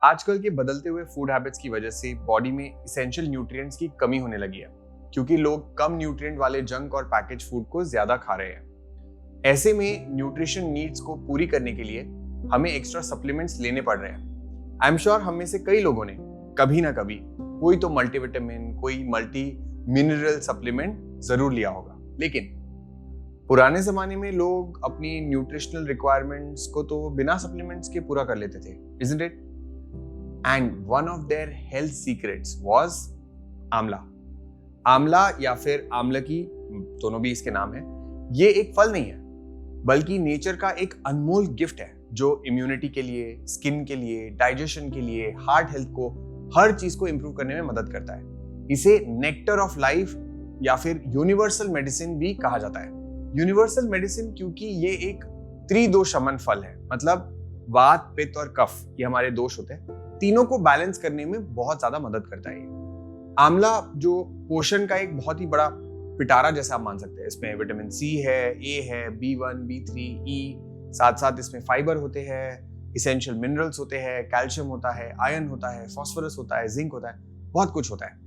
आजकल के बदलते हुए फूड हैबिट्स की वजह से बॉडी में इसेंशियल न्यूट्रिएंट्स की कमी होने लगी है, क्योंकि लोग कम न्यूट्रिएंट वाले जंक और पैकेज फूड को ज्यादा खा रहे हैं। ऐसे में न्यूट्रिशन नीड्स को पूरी करने के लिए हमें एक्स्ट्रा सप्लीमेंट्स लेने पड़ रहे हैं। आई एम श्योर हम में से कई लोगों ने कभी ना कभी कोई तो मल्टीविटामिन, कोई मल्टी मिनरल सप्लीमेंट जरूर लिया होगा। लेकिन पुराने जमाने में लोग अपनी न्यूट्रिशनल रिक्वायरमेंट्स को तो बिना सप्लीमेंट्स के पूरा कर लेते थे, isn't it? And one of their health secrets was आंवला। आंवला या फिर आमलकी, दोनों भी इसके नाम है। ये एक फल नहीं है, बल्कि नेचर का एक अनमोल गिफ्ट है जो इम्यूनिटी के लिए, स्किन के लिए, डाइजेशन के लिए, हार्ट हेल्थ को, हर चीज को इंप्रूव करने में मदद करता है। इसे नेक्टर ऑफ लाइफ या फिर यूनिवर्सल मेडिसिन भी कहा जाता है। यूनिवर्सल मेडिसिन क्योंकि ये एक त्रिदोषमन फल है, मतलब वात, पित्त और कफ, ये हमारे दोष होते हैं, तीनों को बैलेंस करने में बहुत ज्यादा मदद करता है। आंवला जो पोषण का एक बहुत ही बड़ा पिटारा जैसा आप मान सकते हैं। इसमें विटामिन सी है, ए है, B1, B3, E, साथ साथ इसमें फाइबर होते हैं, इसेंशियल मिनरल्स होते हैं, कैल्शियम होता है, आयरन होता है, फास्फोरस होता है, जिंक होता है, बहुत कुछ होता है।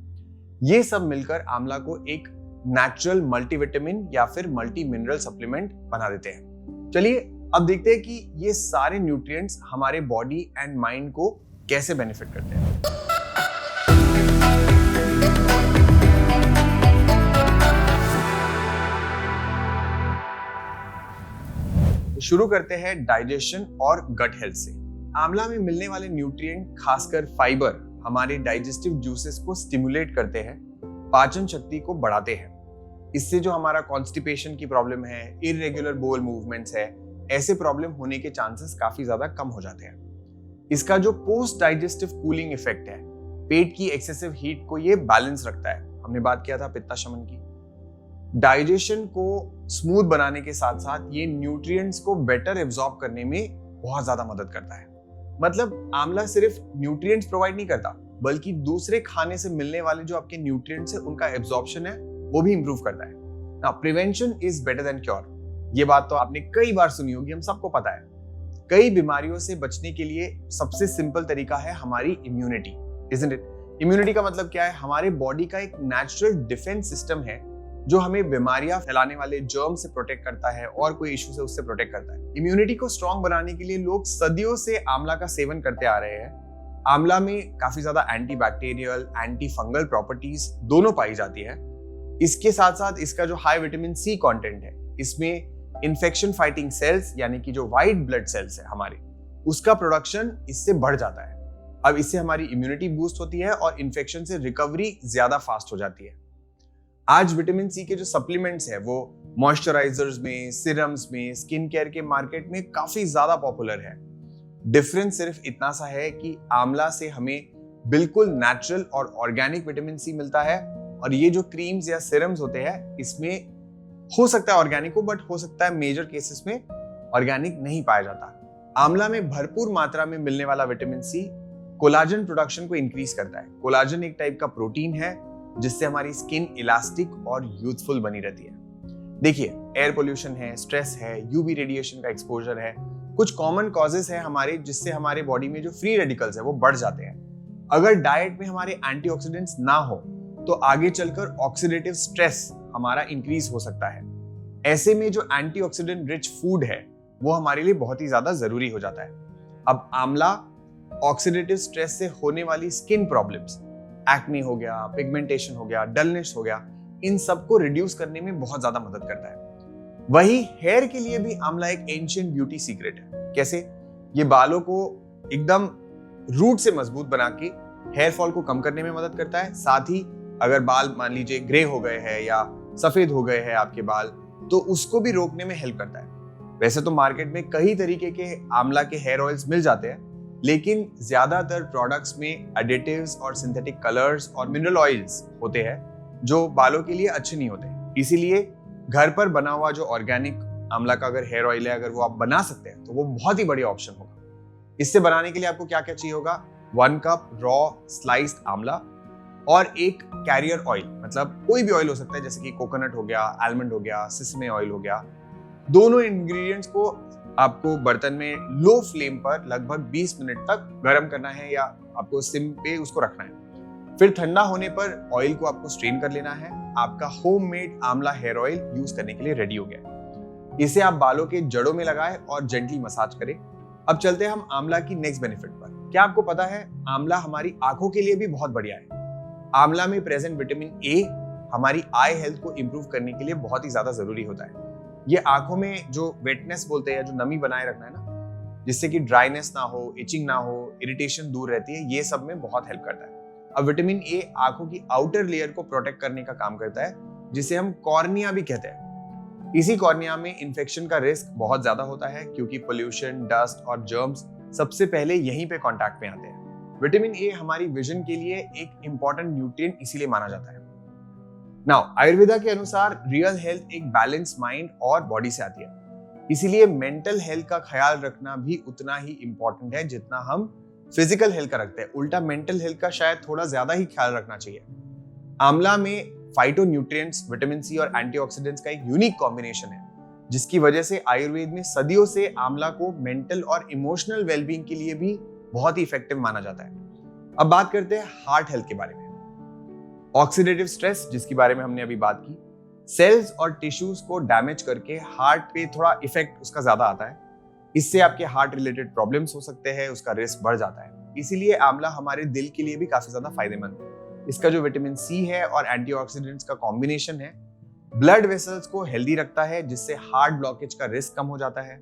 ये सब मिलकर आंवला को एक नेचुरल मल्टीविटामिन या फिर मल्टी मिनरल सप्लीमेंट बना देते हैं। चलिए अब देखते हैं कि ये सारे न्यूट्रिएंट्स हमारे बॉडी एंड माइंड को कैसे बेनिफिट करते हैं। शुरू करते हैं डाइजेशन और गट हेल्थ से। आंवला में मिलने वाले न्यूट्रिएंट, खासकर फाइबर, हमारे डाइजेस्टिव जूसेस को स्टिमुलेट करते हैं, पाचन शक्ति को बढ़ाते हैं। इससे जो हमारा कॉन्स्टिपेशन की प्रॉब्लम है, इररेगुलर बोल मूवमेंट्स है, ऐसे प्रॉब्लम होने के चांसेस काफी ज्यादा कम हो जाते हैं। इसका जो पोस्ट डाइजेस्टिव कूलिंग इफेक्ट है, पेट की एक्सेसिव हीट को ये बैलेंस रखता है। हमने बात किया था पित्त शमन की। डाइजेशन को स्मूथ बनाने के साथ साथ ये न्यूट्रिएंट्स को बेटर एब्जॉर्ब करने में बहुत ज्यादा मदद करता है। मतलब आंवला सिर्फ न्यूट्रिएंट्स प्रोवाइड नहीं करता, बल्कि दूसरे खाने से मिलने वाले जो आपके न्यूट्रिएंट्स है उनका एब्जॉर्प्शन है वो भी इंप्रूव करता है। Now prevention is better than cure, ये बात तो आपने कई बार सुनी होगी, हम सबको पता है। कई बीमारियों से बचने के लिए सबसे सिंपल तरीका है हमारी इम्यूनिटी, isn't it? इम्यूनिटी का मतलब क्या है? हमारे बॉडी का एक नेचुरल डिफेंस सिस्टम है जो हमें बीमारियां फैलाने वाले जर्म से प्रोटेक्ट करता है और कोई इश्यू से उससे प्रोटेक्ट करता है। इम्यूनिटी को स्ट्रॉन्ग बनाने के लिए लोग सदियों से आंवला का सेवन करते आ रहे हैं। आंवला में काफी ज्यादा anti bacterial, anti fungal properties दोनों पाई जाती है। इसके साथ साथ इसका जो हाई विटामिन सी कंटेंट है, इसमें इन्फेक्शन फाइटिंग सेल्स यानी कि जो व्हाइट ब्लड सेल्स है हमारे, उसका प्रोडक्शन इससे बढ़ जाता है। अब इससे हमारी इम्यूनिटी बूस्ट होती है और इन्फेक्शन से रिकवरी ज्यादा फास्ट हो जाती है। आज विटामिन सी के जो सप्लीमेंट्स है वो मॉइस्चराइजर्स में, सिरम्स में, स्किन केयर के मार्केट में काफी ज्यादा पॉपुलर है। डिफरेंस सिर्फ इतना सा है कि आंवला से हमें बिल्कुल नेचुरल और ऑर्गेनिक विटामिन सी मिलता है, और ये जो क्रीम्स या सिरम्स होते हैं इसमें हो सकता है ऑर्गेनिक हो, बट हो सकता है मेजर केसेस में ऑर्गेनिक नहीं पाया जाता। आंवला में भरपूर मात्रा में मिलने वाला विटामिन सी कोलाजन प्रोडक्शन को इंक्रीज करता है। कोलाजन एक टाइप का प्रोटीन है जिससे हमारी स्किन इलास्टिक और यूथफुल बनी रहती है। देखिए, एयर पोल्यूशन है, स्ट्रेस है, यूवी रेडिएशन का एक्सपोजर है, कुछ कॉमन कॉजेस है हमारे जिससे हमारे बॉडी में जो फ्री रेडिकल्स है वो बढ़ जाते हैं। अगर डाइट में हमारे एंटीऑक्सीडेंट्स ना हो तो आगे चलकर ऑक्सीडेटिव स्ट्रेस हमारा इंक्रीज हो सकता है। ऐसे में जो एंटीऑक्सीडेंट रिच फूड है वो हमारे लिए बहुत ही ज्यादा जरूरी हो जाता है। अब आंवला ऑक्सीडेटिव स्ट्रेस से होने वाली स्किन प्रॉब्लम्स, एक्ने हो गया, पिगमेंटेशन हो गया, डलनेस हो गया, इन सब को रिड्यूस करने में बहुत ज्यादा मदद करता है। वही हेयर के लिए भी आंवला एक एंशिएंट ब्यूटी सीक्रेट है। कैसे? ये बालों को एकदम रूट से मजबूत बना के हेयर फॉल को कम करने में मदद करता है। साथ ही अगर बाल मान लीजिए ग्रे हो गए हैं या सफेद हो गए हैं आपके बाल, तो उसको भी रोकने में हेल्प करता है। वैसे तो मार्केट में कई तरीके के आंवला के हेयर ऑयल्स मिल जाते हैं, लेकिन ज्यादातर प्रोडक्ट्स में एडिटिव्स और सिंथेटिक कलर्स और मिनरल ऑयल्स होते हैं जो बालों के लिए अच्छे नहीं होते। इसीलिए घर पर बना हुआ जो ऑर्गेनिक आंवला का अगर हेयर ऑयल है, अगर वो आप बना सकते हैं तो वो बहुत ही बढ़िया ऑप्शन होगा। इससे बनाने के लिए आपको क्या क्या चाहिए होगा? 1 कप रॉ स्लाइस्ड आंवला और एक कैरियर ऑयल, मतलब कोई भी ऑयल हो सकता है, जैसे कि कोकोनट हो गया, आलमंड हो गया, सिसमे ऑयल हो गया। दोनों इंग्रेडिएंट्स को आपको बर्तन में लो फ्लेम पर लगभग 20 मिनट तक गर्म करना है या आपको सिम पे उसको रखना है। फिर ठंडा होने पर ऑयल को आपको स्ट्रेन कर लेना है। आपका होममेड आंवला हेयर ऑयल यूज करने के लिए रेडी हो गया है। इसे आप बालों के जड़ों में लगाएं और जेंटली मसाज करें। अब चलते हैं हम आंवला की नेक्स्ट बेनिफिट पर। क्या आपको पता है आंवला हमारी आंखों के लिए भी बहुत बढ़िया है। आंवला में प्रेजेंट विटामिन ए हमारी आई हेल्थ को इंप्रूव करने के लिए बहुत ही ज्यादा जरूरी होता है। ये आंखों में जो वेटनेस बोलते हैं, जो नमी बनाए रखना है ना, जिससे कि ड्राइनेस ना हो, इचिंग ना हो, इरिटेशन दूर रहती है, ये सब में बहुत हेल्प करता है। अब विटामिन ए आंखों की आउटर लेयर को प्रोटेक्ट करने का काम करता है, जिसे हम कॉर्निया भी कहते हैं। इसी कॉर्निया में इन्फेक्शन का रिस्क बहुत ज्यादा होता है क्योंकि पोल्यूशन, डस्ट और जर्म्स सबसे पहले यहीं पे कांटेक्ट में आते हैं। विटामिन ए हमारी विजन के लिए एक इंपॉर्टेंट न्यूट्रिएंट इसीलिए माना जाता है। नाउ आयुर्वेदा के अनुसार रियल हेल्थ एक बैलेंस माइंड और बॉडी से आती है, इसीलिए मेंटल हेल्थ का ख्याल रखना भी उतना ही इंपॉर्टेंट है जितना हम फिजिकल हेल्थ का रखते हैं। उल्टा मेंटल हेल्थ का शायद थोड़ा ज्यादा ही ख्याल रखना चाहिए। आंवला में फाइटोन्यूट्रिएंट्स, विटामिन सी और एंटीऑक्सीडेंट्स का एक यूनिक कॉम्बिनेशन है, जिसकी वजह से आयुर्वेद में सदियों से आंवला को मेंटल और इमोशनल वेलबींग के लिए भी बहुत ही इफेक्टिव माना जाता है। अब बात करते हैं हार्ट हेल्थ के बारे में। ऑक्सीडेटिव स्ट्रेस, जिसके बारे में हमने अभी बात की, सेल्स और टिश्यूज को डैमेज करके हार्ट पे थोड़ा इफेक्ट उसका ज्यादा आता है। इससे आपके हार्ट रिलेटेड प्रॉब्लम्स हो सकते हैं, उसका रिस्क बढ़ जाता है। इसीलिए आंवला हमारे दिल के लिए भी काफी ज्यादा फायदेमंद है। इसका जो विटामिन सी है और एंटीऑक्सीडेंट्स का कॉम्बिनेशन है, ब्लड वेसल्स को हेल्दी रखता है, जिससे हार्ट ब्लॉकेज का रिस्क कम हो जाता है।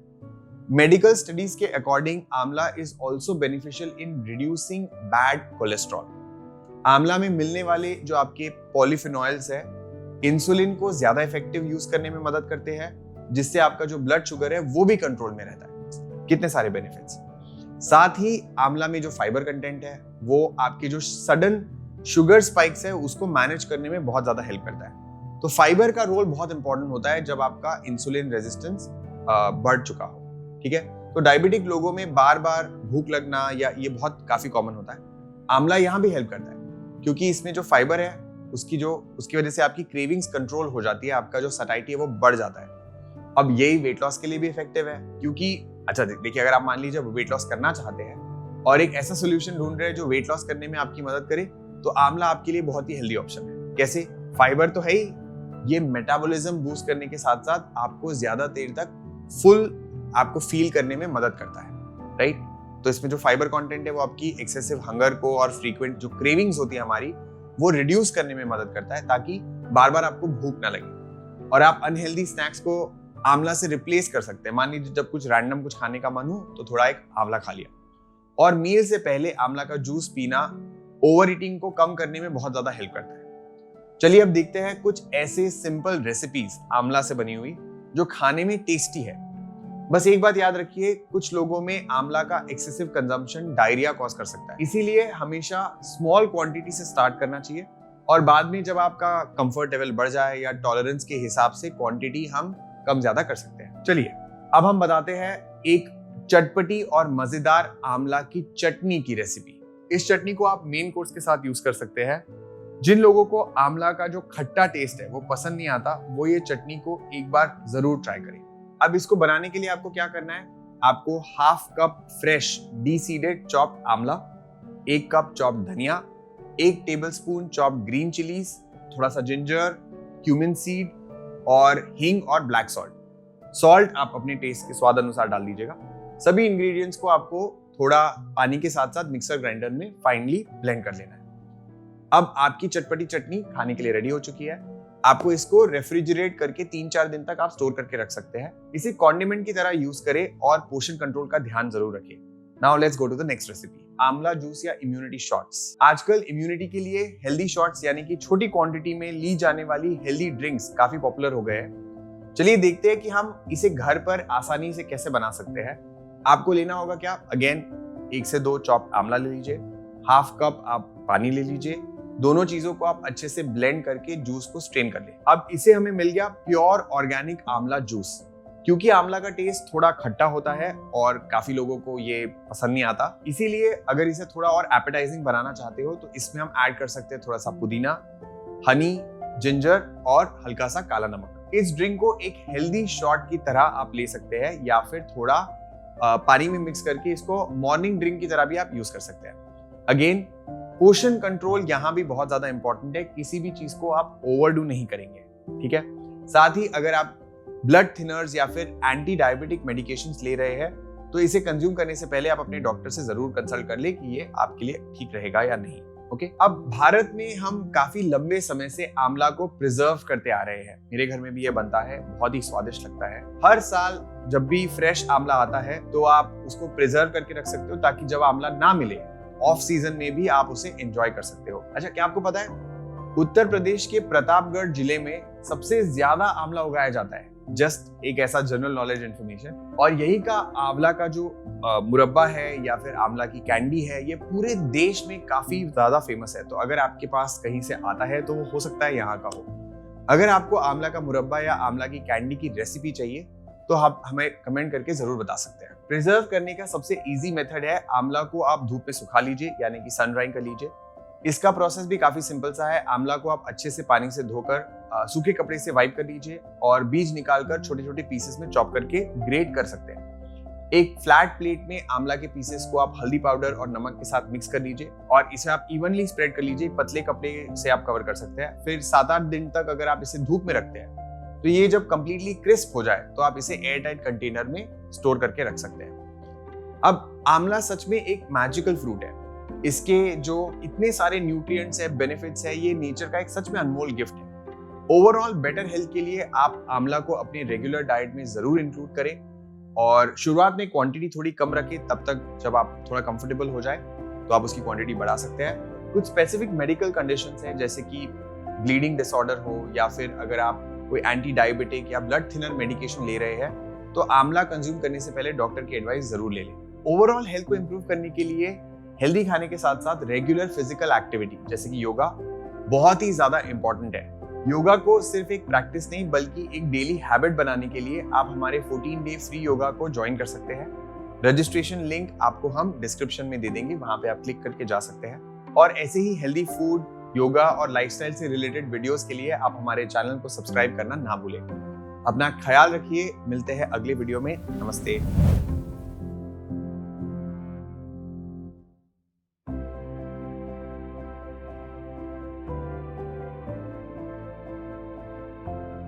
मेडिकल स्टडीज के अकॉर्डिंग आंवला is also beneficial in reducing bad cholesterol. आंवला में मिलने वाले जो आपके पॉलीफिनॉल्स है, इंसुलिन को ज्यादा इफेक्टिव यूज करने में मदद करते हैं, जिससे आपका जो ब्लड शुगर है वो भी कंट्रोल में रहता है। कितने सारे बेनिफिट्स। साथ ही आंवला में जो फाइबर कंटेंट है वो आपके जो सडन शुगर स्पाइक्स है उसको मैनेज करने में बहुत ज्यादा हेल्प करता है। तो फाइबर का रोल बहुत इंपॉर्टेंट होता है जब आपका इंसुलिन रेजिस्टेंस बढ़ चुका हो। ठीक है, तो डायबिटिक लोगों में बार बार भूख लगना या ये बहुत काफी कॉमन होता है। आंवला यहाँ भी हेल्प करता है क्योंकि इसमें जो फाइबर है उसकी वजह से आपकी क्रेविंग्स कंट्रोल हो जाती है, आपका जो सटाइटी है वो बढ़ जाता है। अब यही वेट लॉस के लिए भी इफेक्टिव है क्योंकि अच्छा देखिए, अगर आप मान लीजिए वेट लॉस करना चाहते हैं और एक ऐसा सोल्यूशन ढूंढ रहे हैं जो वेट लॉस करने में आपकी मदद करे, तो आंवला आपके लिए बहुत ही हेल्दी ऑप्शन है। कैसे? फाइबर तो है ही, ये मेटाबॉलिज्म बूस्ट करने के साथ साथ आपको ज्यादा देर तक फुल आपको फील करने में मदद करता है, राइट? तो इसमें जो फाइबर कंटेंट है वो आपकी एक्सेसिव हंगर को और फ्रीक्वेंट जो क्रेविंग्स होती है हमारी, वो रिड्यूस करने में मदद करता है ताकि बार बार आपको भूख ना लगे। और आप अनहेल्दी स्नैक्स को आंवला से रिप्लेस कर सकते हैं। मान लीजिए जब कुछ रैंडम कुछ खाने का मन हो तो थोड़ा एक आंवला खा लिया। और मील से पहले आंवला का जूस पीना ओवर ईटिंग को कम करने में बहुत ज्यादा हेल्प करता है। चलिए अब देखते हैं कुछ ऐसे सिंपल रेसिपीज आंवला से बनी हुई जो खाने में टेस्टी है। बस एक बात याद रखिए, कुछ लोगों में आंवला का एक्सेसिव कंजम्पशन डायरिया कॉज कर सकता है, इसीलिए हमेशा स्मॉल क्वांटिटी से स्टार्ट करना चाहिए और बाद में जब आपका कंफर्ट लेवल बढ़ जाए या टॉलरेंस के हिसाब से क्वांटिटी हम कम ज्यादा कर सकते हैं। चलिए अब हम बताते हैं एक चटपटी और मजेदार आंवला की चटनी की रेसिपी। इस चटनी को आप मेन कोर्स के साथ यूज कर सकते हैं। जिन लोगों को आंवला का जो खट्टा टेस्ट है वो पसंद नहीं आता, वो ये चटनी को एक बार जरूर ट्राई करें। अब इसको बनाने के लिए आपको क्या करना है, आपको हाफ कप फ्रेश डीसीडेड चॉप्ड आंवला, 1 कप चॉप्ड धनिया, 1 टेबलस्पून चॉप्ड ग्रीन चिलीज, थोड़ा सा जिंजर, क्यूमिन सीड और हींग और ब्लैक सॉल्ट। सॉल्ट आप अपने टेस्ट के स्वाद अनुसार डाल दीजिएगा। सभी इंग्रेडिएंट्स को आपको थोड़ा पानी के साथ साथ मिक्सर ग्राइंडर में फाइनली ब्लेंड कर लेना है। अब आपकी चटपटी चटनी खाने के लिए रेडी हो चुकी है। आपको इसको रेफ्रिजरेट करके 3-4 दिन तक आप स्टोर करके रख सकते हैं। इसे कॉन्डिमेंट की तरह यूज करें और पोषण कंट्रोल का ध्यान जरूर रखें। Now let's go to the next recipe, amla juice या इम्यूनिटी शॉट्स। आजकल इम्यूनिटी के लिए हेल्दी शॉट्स यानी कि छोटी क्वांटिटी में ली जाने वाली हेल्दी ड्रिंक्स काफी पॉपुलर हो गए हैं। चलिए देखते हैं कि हम इसे घर पर आसानी से कैसे बना सकते हैं। आपको लेना होगा क्या, अगेन 1 से 2 चॉप्ड आंवला ले लीजिए, हाफ कप आप पानी ले लीजिए, दोनों चीजों को आप अच्छे से ब्लेंड करके जूस को स्ट्रेन कर लें। अब इसे हमें मिल गया प्योर ऑर्गेनिक आंवला जूस। क्योंकि आंवला का टेस्ट थोड़ा खट्टा होता है और काफी लोगों को ये पसंद नहीं आता, इसीलिए अगर इसे थोड़ा और एपेटाइजिंग बनाना चाहते हो तो इसमें हम ऐड कर सकते हैं थोड़ा सा पुदीना, हनी, जिंजर और हल्का सा काला नमक। इस ड्रिंक को एक हेल्दी शॉट की तरह आप ले सकते हैं या फिर थोड़ा पानी में मिक्स करके इसको मॉर्निंग ड्रिंक की तरह भी आप यूज कर सकते हैं। अगेन, पोर्शन कंट्रोल यहाँ भी बहुत ज्यादा इंपॉर्टेंट है। किसी भी चीज को आप ओवरडू नहीं करेंगे, ठीक है। साथ ही अगर आप ब्लड थिनर्स या फिर एंटी डायबिटिक मेडिकेशंस ले रहे हैं तो इसे कंज्यूम करने से पहले आप अपने डॉक्टर से जरूर कंसल्ट कर ले कि ये आपके लिए ठीक रहेगा या नहीं। ओके, अब भारत में हम काफी लंबे समय से आंवला को प्रिजर्व करते आ रहे हैं। मेरे घर में भी ये बनता है, बहुत ही स्वादिष्ट लगता है। हर साल जब भी फ्रेश आंवला आता है तो आप उसको प्रिजर्व करके रख सकते हो ताकि जब आंवला ना मिले ऑफ सीजन में भी आप उसे एंजॉय कर सकते हो। अच्छा, क्या आपको पता है उत्तर प्रदेश के प्रतापगढ़ जिले में सबसे ज्यादा आंवला उगाया जाता है? जस्ट एक ऐसा जनरल नॉलेज इन्फॉर्मेशन। और यही का आंवला का जो मुरब्बा है या फिर आंवला की कैंडी है, ये पूरे देश में काफी ज्यादा फेमस है। तो अगर आपके पास कहीं से आता है तो वो हो सकता है यहाँ का हो। अगर आपको आंवला का मुरब्बा या आंवला की कैंडी की रेसिपी चाहिए तो आप हमें कमेंट करके जरूर बता सकते हैं। प्रिजर्व करने का सबसे इजी मेथड है, आंवला को आप धूप में सुखा लीजिए, यानी कि सन ड्राइंग कर लीजिए। इसका प्रोसेस भी काफी सिंपल सा है। आंवला को आप अच्छे से पानी से धोकर सूखे कपड़े से वाइप कर लीजिए और बीज निकालकर छोटे छोटे पीसेस में चॉप करके ग्रेट कर सकते हैं। एक फ्लैट प्लेट में आंवला के पीसेस को आप हल्दी पाउडर और नमक के साथ मिक्स कर लीजिए और इसे आप इवनली स्प्रेड कर लीजिए। पतले कपड़े से आप कवर कर सकते हैं। फिर 7-8 दिन तक अगर आप इसे धूप में रखते हैं तो ये जब कंप्लीटली क्रिस्प हो जाए तो आप इसे एयर टाइट कंटेनर में स्टोर करके रख सकते हैं। अब आंवला सच में एक मैजिकल फ्रूट है। इसके जो इतने सारे न्यूट्रिएंट्स है, बेनिफिट्स है, ये नेचर का एक सच में अनमोल गिफ्ट है। ओवरऑल बेटर हेल्थ के लिए आप आंवला को अपने रेगुलर डाइट में जरूर इंक्लूड करें और शुरुआत में क्वांटिटी थोड़ी कम रखें। तब तक जब आप थोड़ा कंफर्टेबल हो जाए तो आप उसकी क्वांटिटी बढ़ा सकते हैं। कुछ स्पेसिफिक मेडिकल कंडीशंस हैं जैसे कि ब्लीडिंग डिसऑर्डर हो या फिर अगर आप कोई एंटी डायबिटिक या ब्लड थिनर मेडिकेशन ले रहे हैं तो आंवला कंज्यूम करने से पहले डॉक्टर की एडवाइस जरूर ले लें। ओवरऑल हेल्थ को इंप्रूव करने के लिए हेल्दी खाने के साथ साथ रेगुलर फिजिकल एक्टिविटी जैसे कि योगा बहुत ही ज्यादा इंपॉर्टेंट है। योगा को सिर्फ एक प्रैक्टिस नहीं बल्कि एक डेली हैबिट बनाने के लिए आप हमारे 14 डे फ्री योगा को ज्वाइन कर सकते हैं। रजिस्ट्रेशन लिंक आपको हम डिस्क्रिप्शन में दे देंगे, वहां पे आप क्लिक करके जा सकते हैं। और ऐसे ही हेल्दी फूड, योगा और लाइफस्टाइल से रिलेटेड वीडियोस के लिए आप हमारे चैनल को सब्सक्राइब करना ना भूलें। अपना ख्याल रखिए, मिलते हैं अगले वीडियो में। नमस्ते।